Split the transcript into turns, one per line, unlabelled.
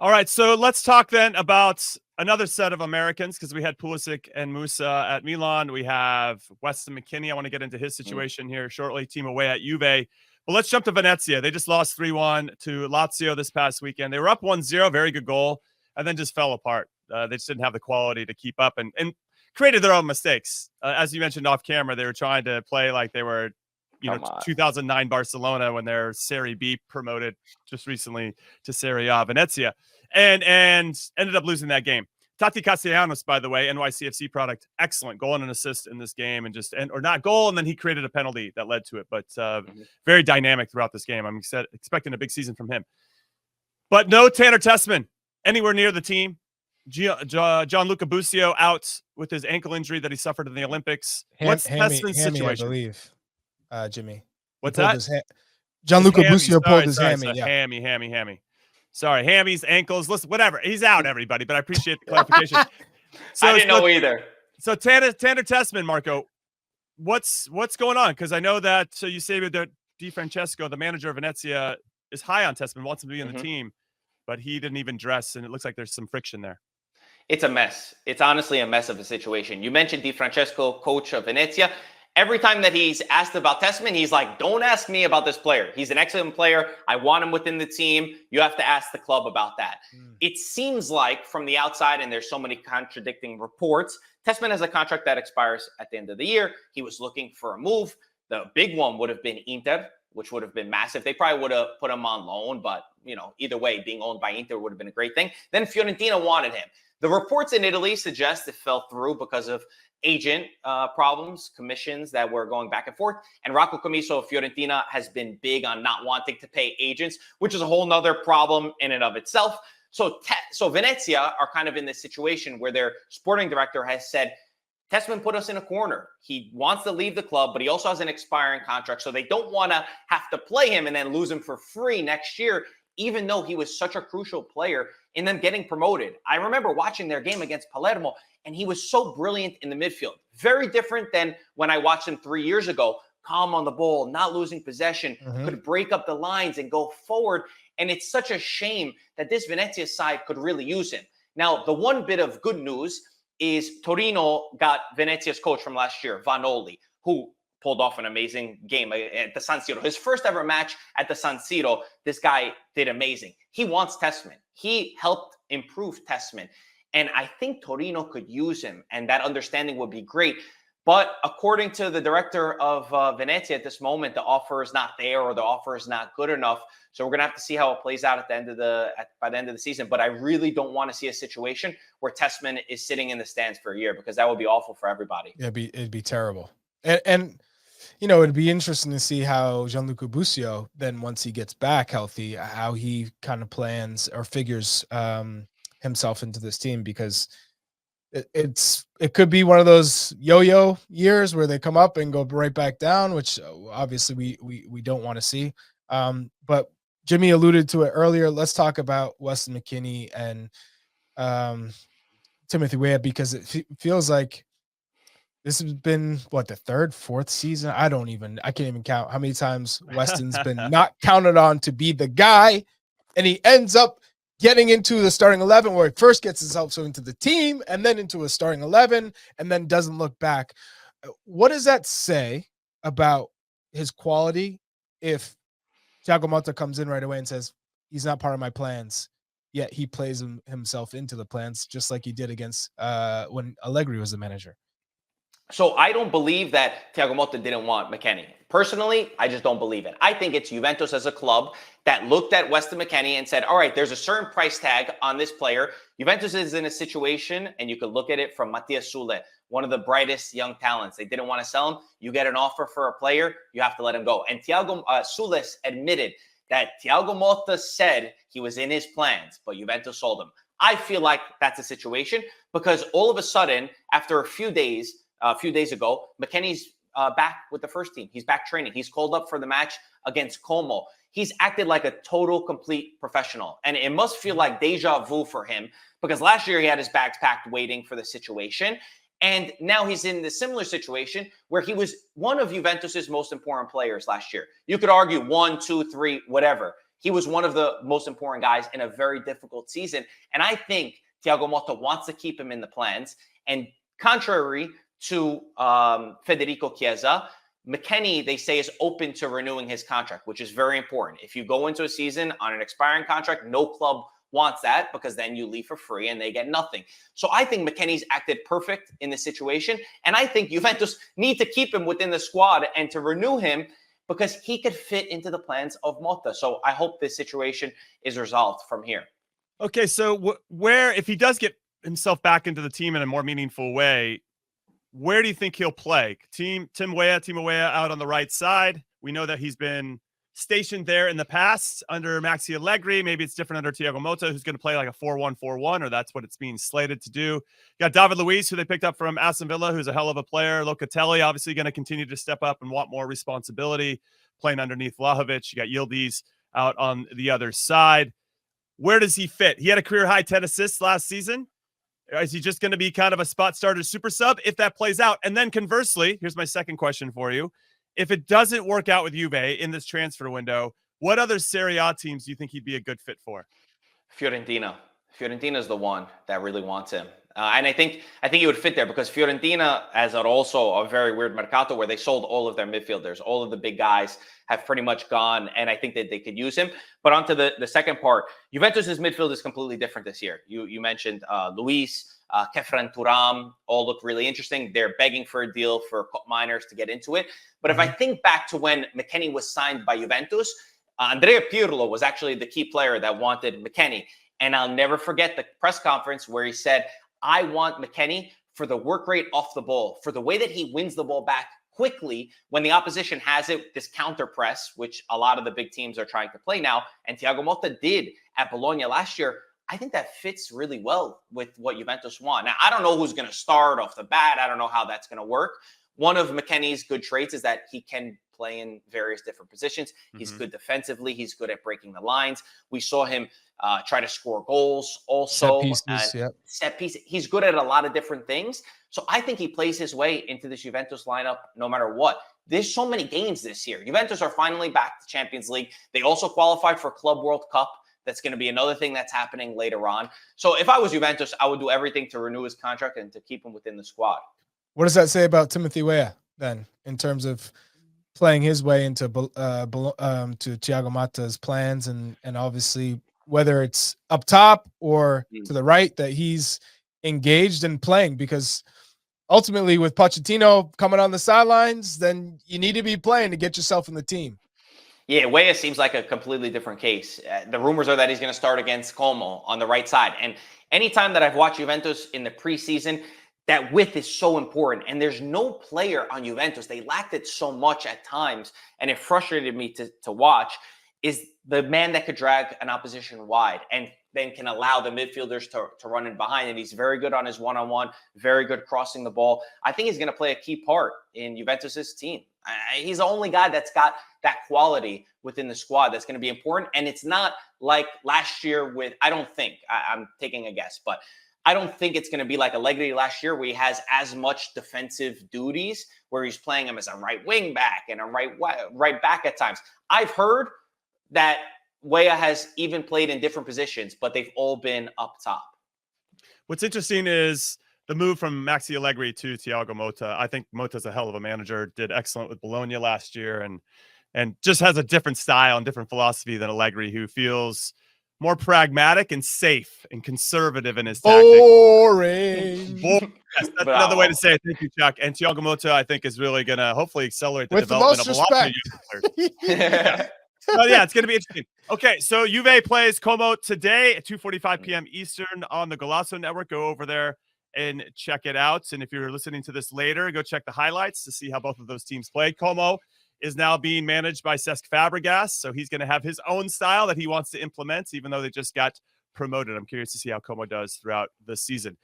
All right, so let's talk then about another set of Americans, because we had Pulisic and Musa at Milan. We have Weston McKennie. I want to get into his situation here shortly. Team away at Juve. But let's jump to Venezia. They just lost 3-1 to Lazio this past weekend. They were up 1-0, very good goal, and then just fell apart. They just didn't have the quality to keep up and created their own mistakes. As you mentioned off camera, they were trying to play like they were 2009 Barcelona when they're Serie B promoted just recently to Serie A Venezia, and ended up losing that game. Tati Castellanos, by the way, NYCFC product, excellent goal and an assist in this game, or not goal, and then he created a penalty that led to it. But very dynamic throughout this game. I'm expecting a big season from him. But no Tanner Tessmann anywhere near the team. Gianluca Busio out with his ankle injury that he suffered in the Olympics. What's Tessmann's situation?
I believe. Jimmy.
What's that?
Gianluca Busio pulled his hammy.
Hammy. Sorry, hammies, ankles. Listen, whatever. He's out, everybody. But I appreciate the clarification.
I didn't know either.
So Tanner Tessmann, Marco, what's going on? Because I know that Eusebio Di Francesco, the manager of Venezia, is high on Tessmann, wants him to be in the team, but he didn't even dress, and it looks like there's some friction there.
It's a mess. It's honestly a mess of a situation. You mentioned Di Francesco, coach of Venezia. Every time that he's asked about Tessmann, he's like, don't ask me about this player. He's an excellent player. I want him within the team. You have to ask the club about that. It seems like from the outside, and there's so many contradicting reports, Tessmann has a contract that expires at the end of the year. He was looking for a move. The big one would have been Inter, which would have been massive. They probably would have put him on loan, but either way, being owned by Inter would have been a great thing. Then Fiorentina wanted him. The reports in Italy suggest it fell through because of agent problems, commissions that were going back and forth. And Rocco Commisso of Fiorentina has been big on not wanting to pay agents, which is a whole nother problem in and of itself. So Venezia are kind of in this situation where their sporting director has said, Tessmann put us in a corner. He wants to leave the club, but he also has an expiring contract. So they don't want to have to play him and then lose him for free next year, even though he was such a crucial player in them getting promoted. I remember watching their game against Palermo, and he was so brilliant in the midfield. Very different than when I watched him 3 years ago. Calm on the ball, not losing possession, could break up the lines and go forward. And it's such a shame that this Venezia side could really use him. Now, the one bit of good news is Torino got Venezia's coach from last year, Vanoli, who pulled off an amazing game at the San Siro. His first ever match at the San Siro, this guy did amazing. He wants Tessmann. He helped improve Tessmann. And I think Torino could use him, and that understanding would be great. But according to the director of Venezia at this moment, the offer is not there, or the offer is not good enough. So we're going to have to see how it plays out by the end of the season. But I really don't want to see a situation where Tessmann is sitting in the stands for a year, because that would be awful for everybody.
Yeah, it'd be terrible. And it'd be interesting to see how Gianluca Busio, then once he gets back healthy, how he kind of plans or figures himself into this team, because it could be one of those yo-yo years where they come up and go right back down, which obviously we don't want to see. But Jimmy alluded to it earlier. Let's talk about Weston McKennie and Timothy Weah, because it feels like this has been the third, fourth season. I can't even count how many times Weston's been not counted on to be the guy, and he ends up getting into the starting 11, where he first gets himself into the team and then into a starting 11 and then doesn't look back. What does that say about his quality if Thiago Motta comes in right away and says, he's not part of my plans, yet he plays himself into the plans, just like he did against when Allegri was the manager?
So I don't believe that Thiago Motta didn't want McKennie. Personally, I just don't believe it. I think it's Juventus as a club that looked at Weston McKennie and said, all right, there's a certain price tag on this player. Juventus is in a situation, and you could look at it from Mattias Sule, one of the brightest young talents. They didn't want to sell him. You get an offer for a player, you have to let him go. And Sule admitted that Thiago Motta said he was in his plans, but Juventus sold him. I feel like that's a situation, because all of a sudden, after a few days ago, McKennie's back with the first team. He's back training. He's called up for the match against Como. He's acted like a total, complete professional. And it must feel like deja vu for him, because last year he had his bags packed waiting for the situation. And now he's in the similar situation where he was one of Juventus's most important players last year. You could argue 1, 2, 3, whatever. He was one of the most important guys in a very difficult season. And I think Thiago Motta wants to keep him in the plans. And contrary to Federico Chiesa, McKennie, they say, is open to renewing his contract, which is very important. If you go into a season on an expiring contract, no club wants that, because then you leave for free and they get nothing. So I think McKennie's acted perfect in this situation. And I think Juventus need to keep him within the squad and to renew him, because he could fit into the plans of Motta. So I hope this situation is resolved from here.
Okay, so where, if he does get himself back into the team in a more meaningful way, where do you think he'll play? Tim Weah out on the right side. We know that he's been stationed there in the past under Maxi Allegri. Maybe it's different under Thiago Motta, who's going to play like a 4-1-4-1, or that's what it's being slated to do. You got David Luiz, who they picked up from Aston Villa, who's a hell of a player. Locatelli, obviously going to continue to step up and want more responsibility, playing underneath Vlahovic. You got Yildiz out on the other side. Where does he fit? He had a career-high 10 assists last season. Is he just going to be kind of a spot starter super sub if that plays out? And then conversely, here's my second question for you. If it doesn't work out with Juve in this transfer window, what other Serie A teams do you think he'd be a good fit for?
Fiorentina. Fiorentina is the one that really wants him. And I think he would fit there, because Fiorentina has also a very weird mercato where they sold all of their midfielders. All of the big guys have pretty much gone, and I think that they could use him. But onto the second part, Juventus's midfield is completely different this year. You mentioned Luis, Kefren Turam, all look really interesting. They're begging for a deal for cup miners to get into it. But if I think back to when McKennie was signed by Juventus, Andrea Pirlo was actually the key player that wanted McKennie. And I'll never forget the press conference where he said, I want McKennie for the work rate off the ball, for the way that he wins the ball back quickly when the opposition has it, this counter press, which a lot of the big teams are trying to play now. And Thiago Motta did at Bologna last year. I think that fits really well with what Juventus want. Now, I don't know who's going to start off the bat. I don't know how that's going to work. One of McKennie's good traits is that he can play in various different positions. He's good defensively. He's good at breaking the lines. We saw him try to score goals also. Set pieces. He's good at a lot of different things. So I think he plays his way into this Juventus lineup no matter what. There's so many games this year. Juventus are finally back to Champions League. They also qualified for Club World Cup. That's going to be another thing that's happening later on. So if I was Juventus, I would do everything to renew his contract and to keep him within the squad.
What does that say about Timothy Weah then, in terms of playing his way into to Thiago Motta's plans, and obviously whether it's up top or to the right, that he's engaged in playing? Because ultimately with Pochettino coming on the sidelines, then you need to be playing to get yourself in the team.
Yeah, Weah seems like a completely different case. The rumors are that he's going to start against Como on the right side. And anytime that I've watched Juventus in the preseason, that width is so important. And there's no player on Juventus. They lacked it so much at times. And it frustrated me to watch, is the man that could drag an opposition wide and then can allow the midfielders to run in behind. And he's very good on his one-on-one, very good crossing the ball. I think he's going to play a key part in Juventus's team. He's the only guy that's got that quality within the squad that's going to be important. And it's not like last year with, I don't think, I'm taking a guess, but I don't think it's going to be like Allegri last year, where he has as much defensive duties, where he's playing him as a right wing back and a right back at times. I've heard that Weah has even played in different positions, but they've all been up top.
What's interesting is the move from Maxi Allegri to Thiago Motta. I think Motta's a hell of a manager, did excellent with Bologna last year, and just has a different style and different philosophy than Allegri, who feels more pragmatic and safe and conservative in his tactics.
Boring.
Yes, that's another way to say it. Thank you, Chuck. And Thiago Motta, I think, is really going to hopefully accelerate the development of a lot of youth players. But yeah, it's going to be interesting. Okay, so Juve plays Como today at 2:45 p.m. Eastern on the Golazo Network. Go over there and check it out. And if you're listening to this later, go check the highlights to see how both of those teams played. Como is now being managed by Cesc Fabregas, so he's going to have his own style that he wants to implement, even though they just got promoted. I'm curious to see how Como does throughout the season.